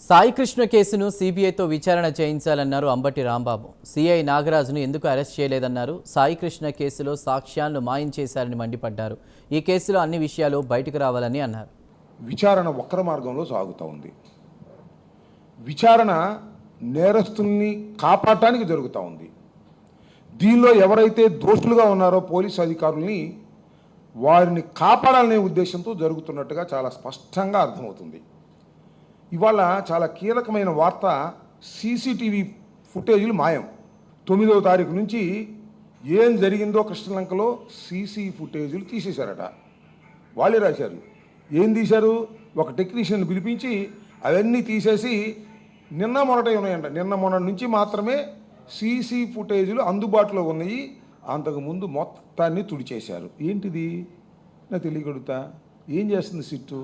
సాయికృష్ణ కేసును సీబీఐతో విచారణ చేయించాలన్నారు అంబటి రాంబాబు. సీఐ నాగరాజును ఎందుకు అరెస్ట్ చేయలేదన్నారు. సాయికృష్ణ కేసులో సాక్ష్యాలను మాయం చేశారని మండిపడ్డారు. ఈ కేసులో అన్ని విషయాలు బయటకు రావాలని అన్నారు. విచారణ వక్ర మార్గంలో సాగుతూ ఉంది. విచారణ నేరస్తుల్ని కాపాడటానికి జరుగుతూ ఉంది. దీనిలో ఎవరైతే దోషులుగా ఉన్నారో పోలీసు అధికారుల్ని వారిని కాపాడాలనే ఉద్దేశంతో జరుగుతున్నట్టుగా చాలా స్పష్టంగా అర్థమవుతుంది. ఇవాళ చాలా కీలకమైన వార్త, సీసీటీవీ ఫుటేజీలు మాయం. 9వ తారీఖు నుంచి ఏం జరిగిందో కృష్ణలంకలో సీసీ ఫుటేజీలు తీసేశారట. వాళ్ళే రాశారు. ఏం తీశారు? ఒక టెక్నీషియన్ పిలిపించి అవన్నీ తీసేసి నిన్న మొన్నటే ఉన్నాయంట. నిన్న మొన్న నుంచి మాత్రమే సీసీ ఫుటేజీలు అందుబాటులో ఉన్నాయి. అంతకుముందు మొత్తాన్ని తుడిచేశారు. ఏంటిది? నాకు తెలియగలుగుతా. ఏం చేస్తుంది సిట్టు?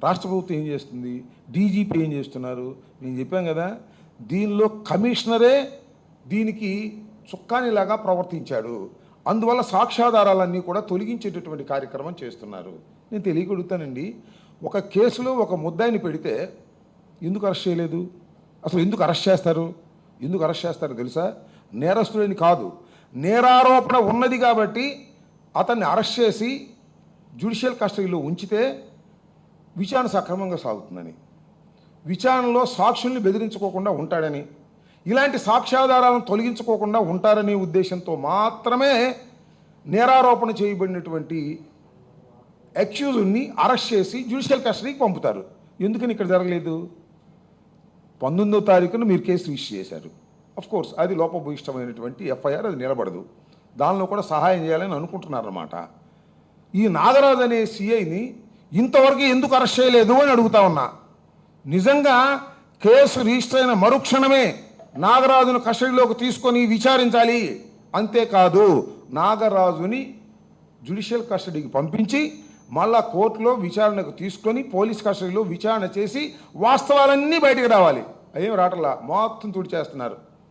రాష్ట్ర ప్రభుత్వం ఏం చేస్తుంది? డీజీపీ ఏం చేస్తున్నారు? నేను చెప్పాను కదా, దీనిలో కమిషనరే దీనికి చుక్కానిలాగా ప్రవర్తించాడు. అందువల్ల సాక్ష్యాధారాలన్నీ కూడా తొలగించేటటువంటి కార్యక్రమం చేస్తున్నారు. నేను తెలియగలుగుతానండి, ఒక కేసులో ఒక ముద్దాయిని పెడితే ఎందుకు అరెస్ట్ చేయలేదు? అసలు ఎందుకు అరెస్ట్ చేస్తారు? ఎందుకు అరెస్ట్ చేస్తారో తెలుసా? నేరస్తుడని కాదు, నేరారోపణ ఉన్నది కాబట్టి అతన్ని అరెస్ట్ చేసి జ్యుడిషియల్ కస్టడీలో ఉంచితే విచారణ సక్రమంగా సాగుతుందని, విచారణలో సాక్షుల్ని బెదిరించుకోకుండా ఉంటాడని, ఇలాంటి సాక్ష్యాధారాలను తొలగించుకోకుండా ఉంటారనే ఉద్దేశంతో మాత్రమే నేరారోపణ చేయబడినటువంటి అక్యూజ్ని అరెస్ట్ చేసి జ్యుడిషియల్ కస్టడీకి పంపుతారు. ఎందుకని ఇక్కడ జరగలేదు? 19వ తారీఖున మీరు కేసు రిజిస్టర్ చేశారు. కోర్స్ అది లోపభూయిష్టమైనటువంటి ఎఫ్ఐఆర్, అది నిలబడదు. దానిలో కూడా సహాయం చేయాలని అనుకుంటున్నారన్నమాట. ఈ నాగరాజు అనే సిఐని ఇంతవరకు ఎందుకు అరెస్ట్ చేయలేదు అని అడుగుతా ఉన్నా. నిజంగా కేసు రిజిస్టర్ అయిన మరుక్షణమే నాగరాజును కస్టడీలోకి తీసుకొని విచారించాలి. అంతేకాదు, నాగరాజుని జ్యుడిషియల్ కస్టడీకి పంపించి మళ్ళా కోర్టులో విచారణకు తీసుకొని పోలీస్ కస్టడీలో విచారణ చేసి వాస్తవాలన్నీ బయటకు రావాలి. అదేం రావట్లా, మొత్తం తుడిచేస్తున్నారు.